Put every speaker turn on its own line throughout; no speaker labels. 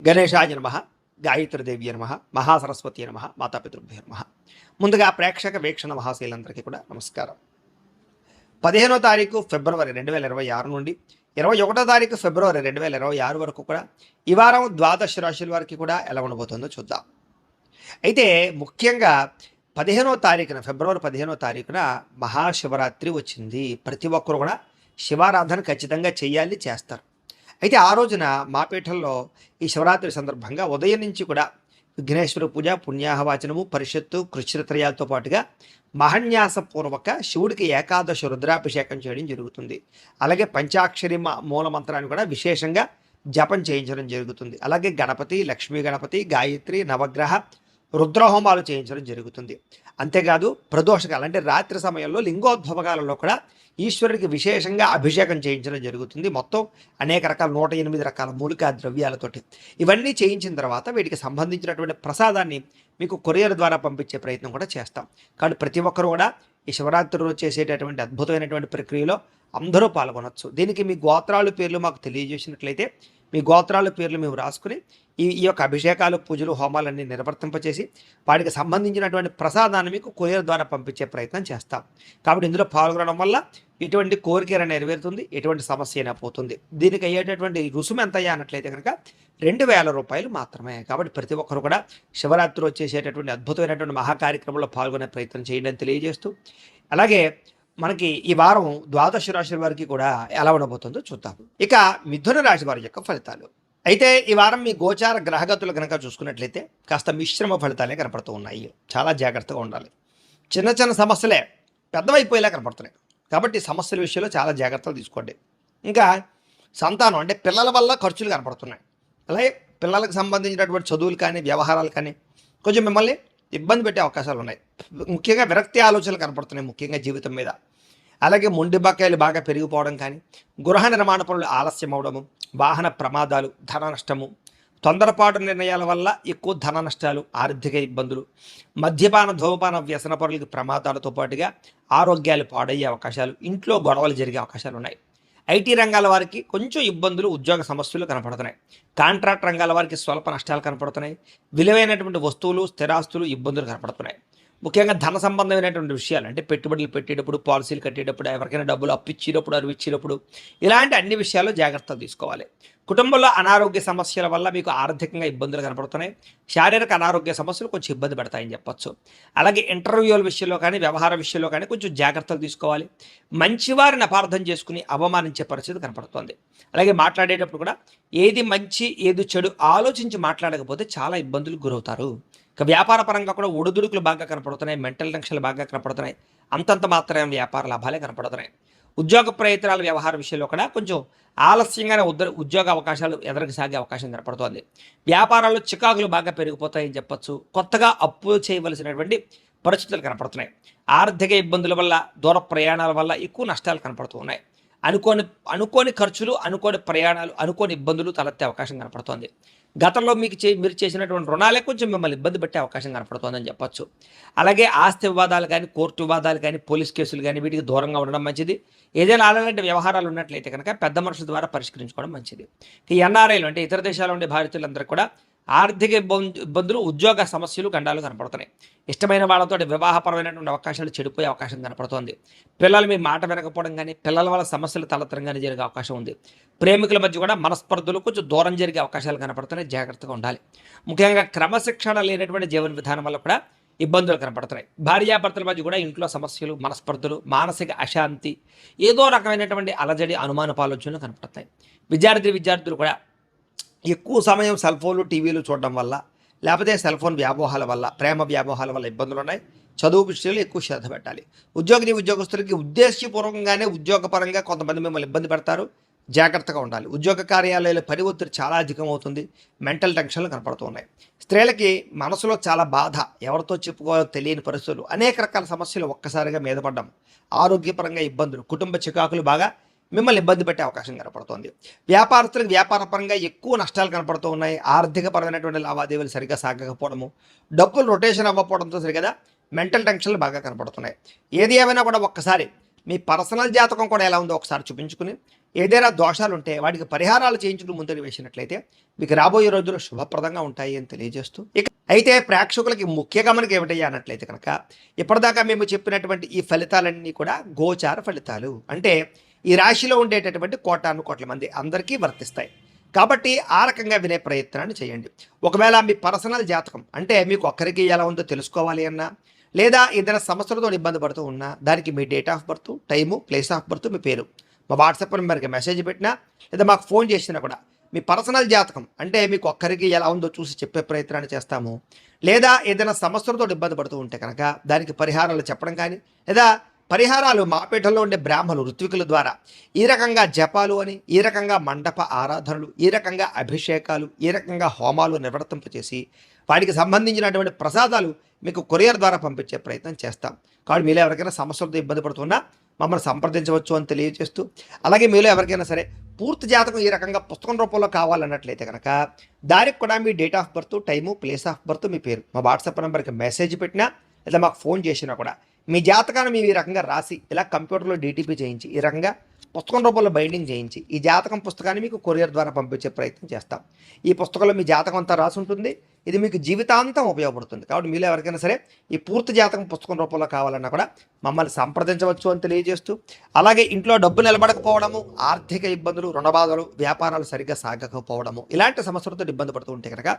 గణేశాయ నమః, గాయత్రీదేవ్య నమః, మహాసరస్వతి నమః, మాతాపితృభ్యో నమః. ముందుగా ప్రేక్షక వీక్షణ మహాశీలందరికీ కూడా నమస్కారం. 15వ తారీఖు ఫిబ్రవరి 2026 నుండి 21వ తారీఖు ఫిబ్రవరి 2026 వరకు కూడా ఈ వారం ద్వాదశ రాశుల వారికి కూడా ఎలా ఉండబోతుందో చూద్దాం. అయితే ముఖ్యంగా 15వ తారీఖున ఫిబ్రవరి 15వ తారీఖున మహాశివరాత్రి వచ్చింది. ప్రతి ఒక్కరు కూడా శివారాధన ఖచ్చితంగా చేయాలి, చేస్తారు. అయితే ఆ రోజున మా పీఠంలో ఈ శివరాత్రి సందర్భంగా ఉదయం నుంచి కూడా విఘ్నేశ్వర పూజ, పుణ్యాహవాచనము, పరిషత్తు, కృష్ణత్రయాలతో పాటుగా మహన్యాసపూర్వక శివుడికి ఏకాదశ రుద్రాభిషేకం చేయడం జరుగుతుంది. అలాగే పంచాక్షరి మూలమంత్రాన్ని కూడా విశేషంగా జపం చేయించడం జరుగుతుంది. అలాగే గణపతి, లక్ష్మీ గణపతి, గాయత్రి, నవగ్రహ రుద్రహోమాలు చేయించడం జరుగుతుంది. అంతేకాదు ప్రదోషకాలు అంటే రాత్రి సమయంలో లింగోద్భవకాలలో కూడా ఈశ్వరుడికి విశేషంగా అభిషేకం చేయించడం జరుగుతుంది. మొత్తం అనేక రకాల 108 రకాల మూలికా ద్రవ్యాలతోటి ఇవన్నీ చేయించిన తర్వాత వీటికి సంబంధించినటువంటి ప్రసాదాన్ని మీకు కొరియర్ ద్వారా పంపించే ప్రయత్నం కూడా చేస్తాం. కాబట్టి ప్రతి ఒక్కరు కూడా ఈ శివరాత్రి రోజు చేసేటటువంటి అద్భుతమైనటువంటి ప్రక్రియలో అందరూ పాల్గొనవచ్చు. దీనికి మీ గోత్రాల పేర్లు మాకు తెలియజేసినట్లయితే మీ గోత్రాల పేర్లు మేము రాసుకుని ఈ యొక్క అభిషేకాలు, పూజలు, హోమాలన్నీ నిర్వర్తింపచేసి వాటికి సంబంధించినటువంటి ప్రసాదాన్ని మీకు కొరియర్ ద్వారా పంపించే ప్రయత్నం చేస్తాం. కాబట్టి ఇందులో పాల్గొనడం వల్ల ఎటువంటి కోరిక నెరవేరుతుంది, ఎటువంటి సమస్య అయినా పోతుంది. దీనికి అయ్యేటటువంటి రుసుము ఎంత అయ్యా అన్నట్లయితే కనుక 2000 రూపాయలు మాత్రమే. కాబట్టి ప్రతి ఒక్కరు కూడా శివరాత్రి వచ్చేసేటటువంటి అద్భుతమైనటువంటి మహాకార్యక్రమంలో పాల్గొనే ప్రయత్నం చేయండి అని తెలియజేస్తూ, అలాగే మనకి ఈ వారం ద్వాదశ రాశుల వారికి కూడా ఎలా ఉండబోతుందో చూద్దాం. ఇక మిథున రాశి వారి యొక్క ఫలితాలు. అయితే ఈ వారం మీ గోచార గ్రహగతులు కనుక చూసుకున్నట్లయితే కాస్త మిశ్రమ ఫలితాలే కనపడుతూ ఉన్నాయి. చాలా జాగ్రత్తగా ఉండాలి. చిన్న చిన్న సమస్యలే పెద్దవైపోయేలా కనపడుతున్నాయి. కాబట్టి సమస్యల విషయంలో చాలా జాగ్రత్తలు తీసుకోండి. ఇంకా సంతానం అంటే పిల్లల వల్ల ఖర్చులు కనపడుతున్నాయి. అలాగే పిల్లలకు సంబంధించినటువంటి చదువులు కానీ, వ్యవహారాలు కానీ కొంచెం మిమ్మల్ని ఇబ్బంది పెట్టే అవకాశాలు ఉన్నాయి. ముఖ్యంగా విరక్తి ఆలోచనలు కనపడుతున్నాయి, ముఖ్యంగా జీవితం మీద. అలాగే మొండి బకాయిలు బాగా పెరిగిపోవడం కానీ, గృహ నిర్మాణ పనులు ఆలస్యం అవడము, వాహన ప్రమాదాలు, ధన నష్టము, తొందరపాటు నిర్ణయాల వల్ల ఎక్కువ ధన నష్టాలు, ఆర్థిక ఇబ్బందులు, మద్యపాన, ధూమపాన, వ్యసన పనులకి ప్రమాదాలతో పాటుగా ఆరోగ్యాలు పాడయ్యే అవకాశాలు, ఇంట్లో గొడవలు జరిగే అవకాశాలు ఉన్నాయి. ఐటీ రంగాల వారికి కొంచెం ఇబ్బందులు, ఉద్యోగ సమస్యలు కనపడుతున్నాయి. కాంట్రాక్ట్ రంగాల వారికి స్వల్ప నష్టాలు కనపడుతున్నాయి. విలువైనటువంటి వస్తువులు, స్థిరాస్తులు ఇబ్బందులు కనపడుతున్నాయి. ముఖ్యంగా ధన సంబంధమైనటువంటి విషయాలు అంటే పెట్టుబడులు పెట్టేటప్పుడు, పాలసీలు కట్టేటప్పుడు, ఎవరికైనా డబ్బులు అప్పిచ్చేటప్పుడు, అరువిచ్చేటప్పుడు ఇలాంటి అన్ని విషయాల్లో జాగ్రత్తలు తీసుకోవాలి. కుటుంబంలో అనారోగ్య సమస్యల వల్ల మీకు ఆర్థికంగా ఇబ్బందులు కనపడుతున్నాయి. శారీరక అనారోగ్య సమస్యలు కొంచెం ఇబ్బంది పెడతాయని చెప్పొచ్చు. అలాగే ఇంటర్వ్యూల విషయంలో కానీ, వ్యవహార విషయంలో కానీ కొంచెం జాగ్రత్తలు తీసుకోవాలి. మంచివారిని అపార్థం చేసుకుని అవమానించే పరిస్థితి కనపడుతుంది. అలాగే మాట్లాడేటప్పుడు కూడా ఏది మంచి ఏది చెడు ఆలోచించి మాట్లాడకపోతే చాలా ఇబ్బందులు గురవుతారు. ఇక వ్యాపార పరంగా కూడా ఒడిదుడుకులు బాగా కనపడుతున్నాయి. మెంటల్ టెన్షన్లు బాగా కనపడుతున్నాయి. అంతంత మాత్రమే వ్యాపార లాభాలే కనపడుతున్నాయి. ఉద్యోగ ప్రయత్నాల వ్యవహార విషయంలో కూడా కొంచెం ఆలస్యంగానే ఉద్యోగ అవకాశాలు ఎదురుకు సాగే అవకాశం కనపడుతోంది. వ్యాపారాల్లో చికాకులు బాగా పెరిగిపోతాయని చెప్పొచ్చు. కొత్తగా అప్పు చేయవలసినటువంటి పరిస్థితులు కనపడుతున్నాయి. ఆర్థిక ఇబ్బందుల వల్ల, దూర ప్రయాణాల వల్ల ఎక్కువ నష్టాలు కనపడుతూ ఉన్నాయి. అనుకోని ఖర్చులు, అనుకోని ప్రయాణాలు, అనుకోని ఇబ్బందులు తలెత్తే అవకాశం కనపడుతోంది. గతంలో మీరు చేసినటువంటి రుణాలే కొంచెం మిమ్మల్ని ఇబ్బంది పెట్టే అవకాశం కనపడుతోందని చెప్పొచ్చు. అలాగే ఆస్తి వివాదాలు కానీ, కోర్టు వివాదాలు కానీ, పోలీస్ కేసులు కానీ వీటికి దూరంగా ఉండడం మంచిది. ఏదైనా అలాంటి వ్యవహారాలు ఉన్నట్లయితే కనుక పెద్ద మనుషుల ద్వారా పరిష్కరించుకోవడం మంచిది. ఈ ఎన్ఆర్ఐలు అంటే ఇతర దేశాల్లో ఉండే భారతీయులందరూ కూడా ఆర్థిక ఇబ్బందులు, ఉద్యోగ సమస్యలు, గండాలు కనపడుతున్నాయి. ఇష్టమైన వాళ్ళతో వివాహపరమైనటువంటి అవకాశాలు చెడిపోయే అవకాశం కనపడుతోంది. పిల్లలు మీ మాట వినకపోవడం కానీ, పిల్లల వల్ల సమస్యలు తలెత్తడం కానీ జరిగే అవకాశం ఉంది. ప్రేమికుల మధ్య కూడా మనస్పర్ధలు కొంచెం దూరం జరిగే అవకాశాలు కనపడుతున్నాయి. జాగ్రత్తగా ఉండాలి. ముఖ్యంగా క్రమశిక్షణ లేనటువంటి జీవన విధానం వల్ల కూడా ఇబ్బందులు కనపడుతున్నాయి. భార్యాభర్తల మధ్య కూడా ఇంట్లో సమస్యలు, మనస్పర్ధలు, మానసిక అశాంతి, ఏదో రకమైనటువంటి అలజడి, అనుమానపు ఆలోచనలు కనపడుతున్నాయి. విద్యార్థులు కూడా ఎక్కువ సమయం సెల్ ఫోన్లు, టీవీలు చూడడం వల్ల, లేకపోతే సెల్ ఫోన్ వ్యామోహాల వల్ల, ప్రేమ వ్యామోహాల వల్ల ఇబ్బందులు ఉన్నాయి. చదువు విషయంలో ఎక్కువ శ్రద్ధ పెట్టాలి. ఉద్యోగస్తులకి ఉద్దేశపూర్వకంగానే ఉద్యోగపరంగా కొంతమంది మిమ్మల్ని ఇబ్బంది పెడతారు. జాగ్రత్తగా ఉండాలి. ఉద్యోగ కార్యాలయాల పని ఒత్తిడి చాలా అధికమవుతుంది. మెంటల్ టెన్షన్లు కనపడుతూ ఉన్నాయి. స్త్రీలకి మనసులో చాలా బాధ, ఎవరితో చెప్పుకోవాలో తెలియని పరిస్థితులు, అనేక రకాల సమస్యలు ఒక్కసారిగా మీద పడ్డం, ఆరోగ్యపరంగా ఇబ్బందులు, కుటుంబ చికాకులు బాగా మిమ్మల్ని ఇబ్బంది పెట్టే అవకాశం కనపడుతోంది. వ్యాపారస్తులకు వ్యాపారపరంగా ఎక్కువ నష్టాలు కనపడుతూ ఉన్నాయి. ఆర్థికపరమైనటువంటి లావాదేవీలు సరిగ్గా సాగకపోవడము, డబ్బులు రొటేషన్ అవ్వకపోవడంతో సరిగదా మెంటల్ టెన్షన్లు బాగా కనపడుతున్నాయి. ఏది ఏమైనా కూడా ఒక్కసారి మీ పర్సనల్ జాతకం కూడా ఎలా ఉందో ఒకసారి చూపించుకుని ఏదైనా దోషాలు ఉంటే వాటికి పరిహారాలు చేయించడం ముందుకు వేసినట్లయితే మీకు రాబోయే రోజులు శుభప్రదంగా ఉంటాయి అని తెలియజేస్తూ ఇక అయితే ప్రేక్షకులకి ముఖ్య గమనిక ఏమిటయ్యా అన్నట్లయితే కనుక ఇప్పటిదాకా మేము చెప్పినటువంటి ఈ ఫలితాలన్నీ కూడా గోచార ఫలితాలు అంటే ఈ రాశిలో ఉండేటటువంటి కోటాను కోట్ల మంది అందరికీ వర్తిస్తాయి. కాబట్టి ఆ రకంగా వినే ప్రయత్నాన్ని చేయండి. ఒకవేళ మీ పర్సనల్ జాతకం అంటే మీకు ఒక్కరికి ఎలా ఉందో తెలుసుకోవాలి అన్నా లేదా ఏదైనా సమస్యలతో ఇబ్బంది పడుతూ ఉన్నా దానికి మీ date of birth, time, place of birth, మీ పేరు మా వాట్సాప్ నెంబర్కి మెసేజ్ పెట్టినా లేదా మాకు ఫోన్ చేసినా కూడా మీ పర్సనల్ జాతకం అంటే మీకు ఒక్కరికి ఎలా ఉందో చూసి చెప్పే ప్రయత్నాన్ని చేస్తాము. లేదా ఏదైనా సమస్యలతో ఇబ్బంది పడుతూ ఉంటే కనుక దానికి పరిహారాలు చెప్పడం కానీ లేదా పరిహారాలు మాపేటలో ఉండే బ్రాహ్మణులు ఋత్వికుల ద్వారా ఈ రకంగా జపాలు అని, ఈ రకంగా మండప ఆరాధనలు, ఈ రకంగా అభిషేకాలు, ఈ రకంగా హోమాలు నిర్వర్తింపచేసి వాటికి సంబంధించినటువంటి ప్రసాదాలు మీకు కొరియర్ ద్వారా పంపించే ప్రయత్నం చేస్తాం. కాబట్టి మీలో ఎవరికైనా సమస్యలతో ఇబ్బంది పడుతున్నా మమ్మల్ని సంప్రదించవచ్చు అని తెలియజేస్తూ అలాగే మీలో ఎవరికైనా సరే పూర్తి జాతకం ఈ రకంగా పుస్తకం రూపంలో కావాలన్నట్లయితే కనుక దానికి కూడా మీ date of birth, time, place of birth, మీ పేరు మా వాట్సాప్ నెంబర్కి మెసేజ్ పెట్టినా లేదా మాకు ఫోన్ చేసినా కూడా మీ జాతకాన్ని మేము ఈ రకంగా రాసి ఇలా కంప్యూటర్లో డీటీపీ చేయించి ఈ రకంగా పుస్తకం రూపంలో బైండింగ్ చేయించి ఈ జాతకం పుస్తకాన్ని మీకు కొరియర్ ద్వారా పంపించే ప్రయత్నం చేస్తాం. ఈ పుస్తకంలో మీ జాతకం అంతా రాసి ఉంటుంది. ఇది మీకు జీవితాంతం ఉపయోగపడుతుంది. కాబట్టి మీలో ఎవరికైనా సరే ఈ పూర్తి జాతకం పుస్తకం రూపంలో కావాలన్నా కూడా మమ్మల్ని సంప్రదించవచ్చు అని తెలియజేస్తూ అలాగే ఇంట్లో డబ్బు నిలబడకపోవడము, ఆర్థిక ఇబ్బందులు, రుణ బాధలు, వ్యాపారాలు సరిగ్గా సాగకపోవడము ఇలాంటి సమస్యలతో ఇబ్బంది పడుతూ ఉంటే కనుక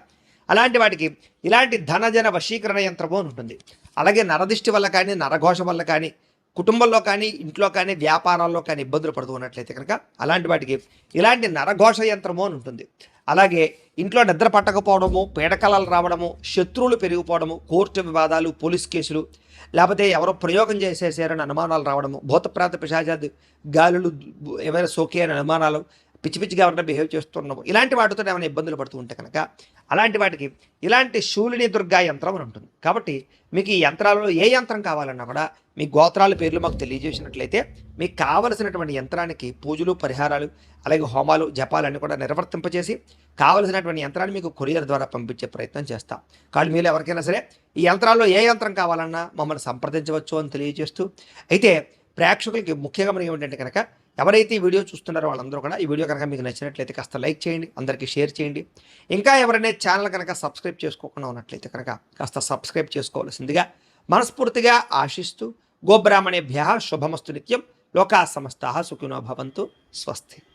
అలాంటి వాటికి ఇలాంటి ధనజన వశీకరణ యంత్రము అని ఉంటుంది. అలాగే నరదిష్టి వల్ల కానీ, నరఘోష వల్ల కానీ, కుటుంబంలో కానీ, ఇంట్లో కానీ, వ్యాపారాల్లో కానీ ఇబ్బందులు పడుతూ ఉన్నట్లయితే కనుక అలాంటి వాటికి ఇలాంటి నరఘోష యంత్రము అని ఉంటుంది. అలాగే ఇంట్లో నిద్ర పట్టకపోవడము, పీడకలాలు రావడము, శత్రువులు పెరిగిపోవడము, కోర్టు వివాదాలు, పోలీస్ కేసులు, లేకపోతే ఎవరో ప్రయోగం చేసేసారని అనుమానాలు రావడము, భూతప్రాంత పిశాచాది గాలులు ఏమైనా సోకే అని అనుమానాలు, పిచ్చి పిచ్చిగా ఎవరైనా బిహేవ్ చేస్తున్నాము ఇలాంటి వాటితో ఏమైనా ఇబ్బందులు పడుతూ ఉంటే కనుక అలాంటి వాటికి ఇలాంటి శూలిని దుర్గా యంత్రం అని ఉంటుంది. కాబట్టి మీకు ఈ యంత్రాలలో ఏ యంత్రం కావాలన్నా కూడా మీ గోత్రాల పేర్లు మాకు తెలియజేసినట్లయితే మీకు కావలసినటువంటి యంత్రానికి పూజలు, పరిహారాలు, అలాగే హోమాలు, జపాలన్నీ కూడా నిర్వర్తింపచేసి కావలసినటువంటి యంత్రాన్ని మీకు కొరియర్ ద్వారా పంపించే ప్రయత్నం చేస్తాం. కాబట్టి మీరు ఎవరికైనా సరే ఈ యంత్రాల్లో ఏ యంత్రం కావాలన్నా మమ్మల్ని సంప్రదించవచ్చు అని తెలియజేస్తూ అయితే ప్రేక్షకులకి ముఖ్యంగా మనకి ఏమిటంటే కనుక ఎవరైతే ఈ వీడియో చూస్తున్నారో వాళ్ళందరూ కూడా ఈ వీడియో కనుక మీకు నచ్చినట్లయితే కాస్త లైక్ చేయండి, అందరికీ షేర్ చేయండి. ఇంకా ఎవరైనా ఛానల్ కనుక సబ్స్క్రైబ్ చేసుకోకుండా ఉన్నట్లయితే కనుక కాస్త సబ్స్క్రైబ్ చేసుకోవాల్సిందిగా మనస్ఫూర్తిగా ఆశిస్తూ గోబ్రాహ్మణేభ్యః శుభమస్తు నిత్యం. లోకా సమస్తాః సుఖినో భవంతు. స్వస్తి.